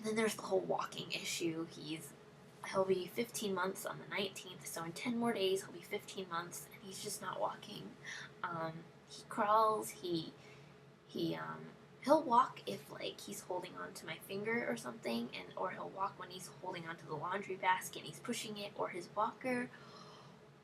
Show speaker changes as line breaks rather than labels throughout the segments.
And then there's the whole walking issue. He'll be 15 months on the 19th, so in 10 more days he'll be 15 months, and he's just not walking. He crawls, he'll walk if like he's holding on to my finger or something, or he'll walk when he's holding onto the laundry basket and he's pushing it, or his walker,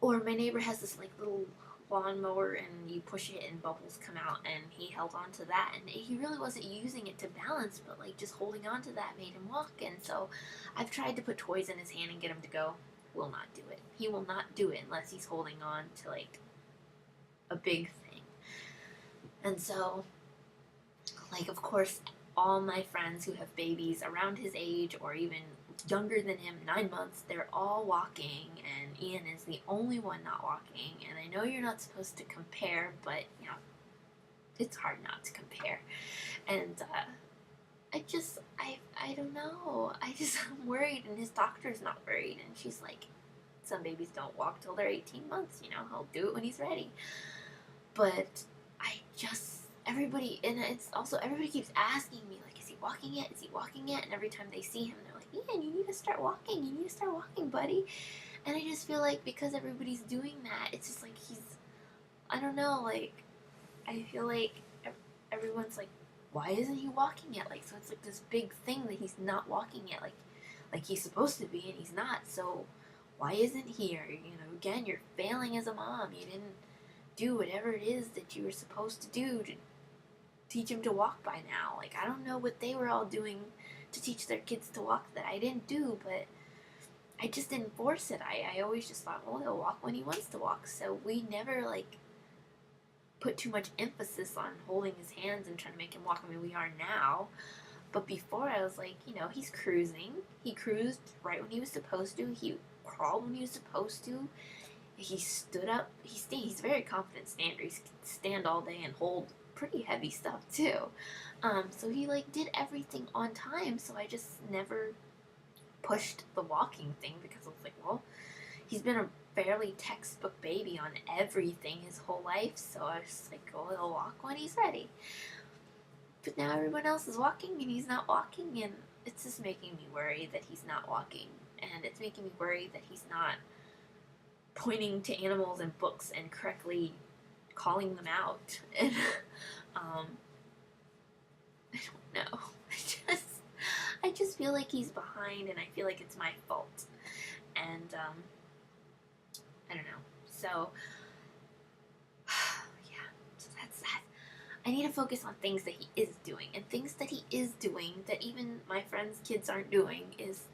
or my neighbor has this like little lawnmower and you push it and bubbles come out, and he held on to that, and he really wasn't using it to balance, but like just holding on to that made him walk. And so I've tried to put toys in his hand and get him to go. Will not do it. He will not do it unless he's holding on to like a big thing. And so, like, of course, all my friends who have babies around his age or even younger than him, 9 months, they're all walking, and Ian is the only one not walking. And I know you're not supposed to compare, but, you know, it's hard not to compare. And I don't know. I'm worried, and his doctor's not worried. And she's like, some babies don't walk till they're 18 months, you know, he'll do it when he's ready. But everybody keeps asking me, like, is he walking yet? Is he walking yet? And every time they see him, they're like, Ian, you need to start walking. You need to start walking, buddy. And I just feel like because everybody's doing that, it's just like I don't know, like, I feel like everyone's like, why isn't he walking yet? Like, so it's like this big thing that he's not walking yet, like he's supposed to be, and he's not. So why isn't he? Or, you know, again, you're failing as a mom. You didn't do whatever it is that you were supposed to do to teach him to walk by now. Like, I don't know what they were all doing to teach their kids to walk that I didn't do, but I just didn't force it. I always just thought, well, he'll walk when he wants to walk. So we never, like, put too much emphasis on holding his hands and trying to make him walk. I mean, we are now. But before, I was like, you know, he's cruising. He cruised right when he was supposed to. He crawled when he was supposed to. He stood up. He's a very confident stander. He can stand all day and hold pretty heavy stuff, too. So he, like, did everything on time. So I just never pushed the walking thing because I was like, well, he's been a fairly textbook baby on everything his whole life, so I was just like, oh, he'll walk when he's ready. But now everyone else is walking and he's not walking, and it's just making me worry that he's not walking, and it's making me worry that he's not pointing to animals in books and correctly calling them out. And I don't know. I just feel like he's behind, and I feel like it's my fault. And I don't know. So, yeah, so that's that. I need to focus on things that he is doing. And things that he is doing that even my friends' kids aren't doing is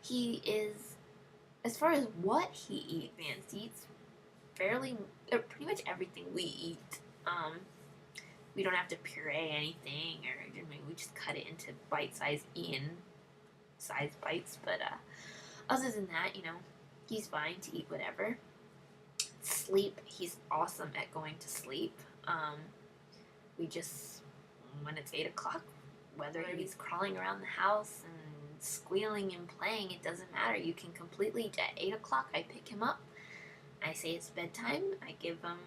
he is, as far as what he eats, Vance eats pretty much everything we eat. We don't have to puree anything, or we just cut it into bite-sized Ian-sized bites. But other than that, you know, he's fine to eat whatever. Sleep, he's awesome at going to sleep. When it's 8 o'clock, whether he's crawling around the house and squealing and playing, it doesn't matter. You can completely, at 8 o'clock, I pick him up, I say it's bedtime, I give him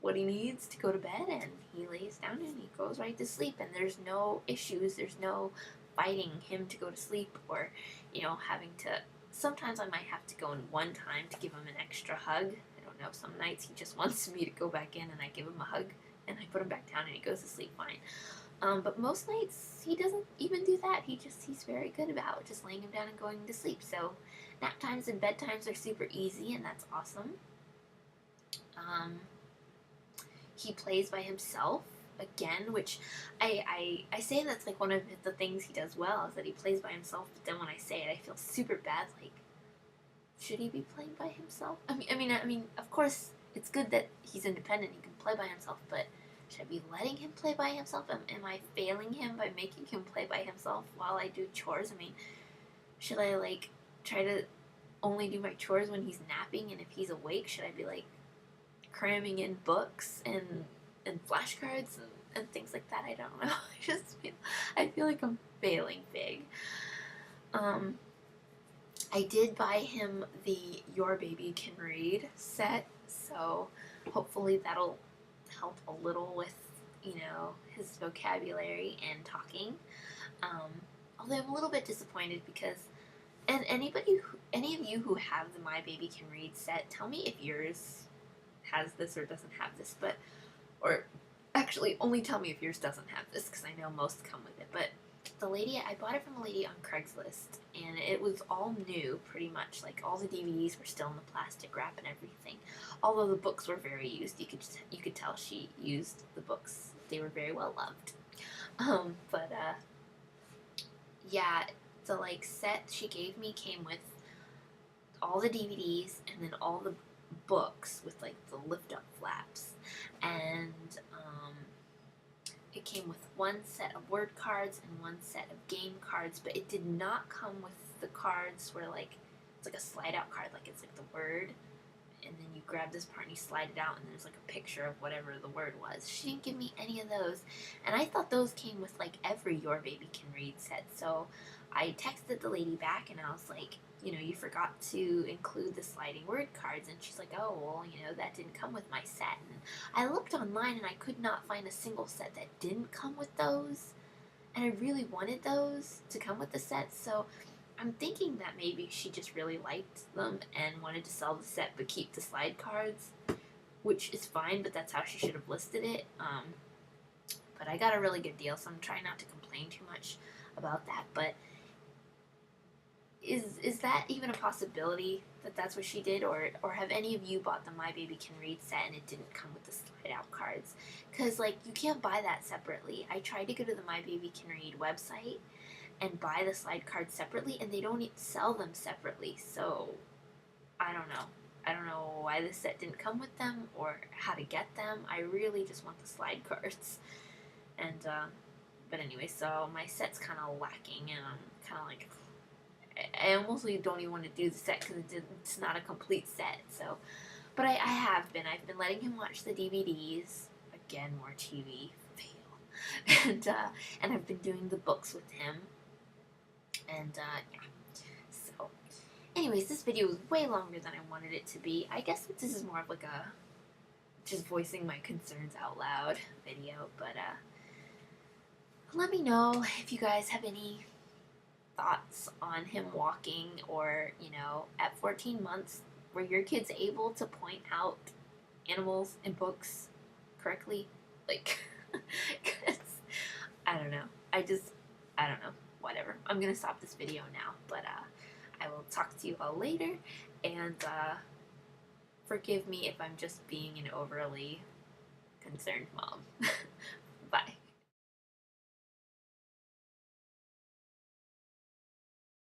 what he needs to go to bed, and he lays down and he goes right to sleep, and there's no issues, there's no fighting him to go to sleep, or, you know, having to, sometimes I might have to go in one time to give him an extra hug. I don't know, some nights he just wants me to go back in and I give him a hug and I put him back down and he goes to sleep fine. But most nights he doesn't even do that. He's very good about just laying him down and going to sleep. So nap times and bedtimes are super easy, and that's awesome. He plays by himself again, which I say that's like one of the things he does well, is that he plays by himself. But then when I say it, I feel super bad. Like, should he be playing by himself? I mean, of course, it's good that he's independent. He can play by himself, but should I be letting him play by himself? Am I failing him by making him play by himself while I do chores? I mean, should I, like, try to only do my chores when he's napping, and if he's awake, should I be, like, cramming in books and flashcards and things like that? I don't know. I feel like I'm failing big. I did buy him the Your Baby Can Read set, so hopefully that'll help a little with, you know, his vocabulary and talking. although I'm a little bit disappointed because, and any of you who have the My Baby Can Read set, tell me if yours has this or doesn't have this, but, or actually only tell me if yours doesn't have this, because I know most come with it, but the lady, I bought it from a lady on Craigslist, and it was all new, pretty much. Like, all the DVDs were still in the plastic wrap and everything. Although the books were very used, you could tell she used the books. They were very well loved. But yeah, the like set she gave me came with all the DVDs and then all the books with like the lift up flaps, and it came with one set of word cards and one set of game cards, but it did not come with the cards where like it's like a slide out card, like it's like the word, and then you grab this part and you slide it out and there's like a picture of whatever the word was. She didn't give me any of those, and I thought those came with like every Your Baby Can Read set. So I texted the lady back and I was like, you know, you forgot to include the sliding word cards. And she's like, oh, well, you know, that didn't come with my set. And I looked online and I could not find a single set that didn't come with those. And I really wanted those to come with the set. So I'm thinking that maybe she just really liked them and wanted to sell the set but keep the slide cards, which is fine, but that's how she should have listed it. But I got a really good deal, so I'm trying not to complain too much about that. But is that even a possibility that that's what she did, or have any of you bought the My Baby Can Read set and it didn't come with the slide out cards? Because like you can't buy that separately. I tried to go to the My Baby Can Read website and buy the slide cards separately, and they don't sell them separately. So I don't know. I don't know why this set didn't come with them or how to get them. I really just want the slide cards. And but anyway, so my set's kind of lacking, and I'm kind of like, I almost don't even want to do the set because it's not a complete set. So, but I've been letting him watch the DVDs. Again, more TV fail. And I've been doing the books with him. And yeah. So, anyways, this video was way longer than I wanted it to be. I guess this is more of like a just voicing my concerns out loud video. But let me know if you guys have any thoughts on him walking, or, you know, at 14 months, were your kids able to point out animals in books correctly? Like, cause I don't know. I don't know. Whatever. I'm gonna stop this video now, but I will talk to you all later, and forgive me if I'm just being an overly concerned mom.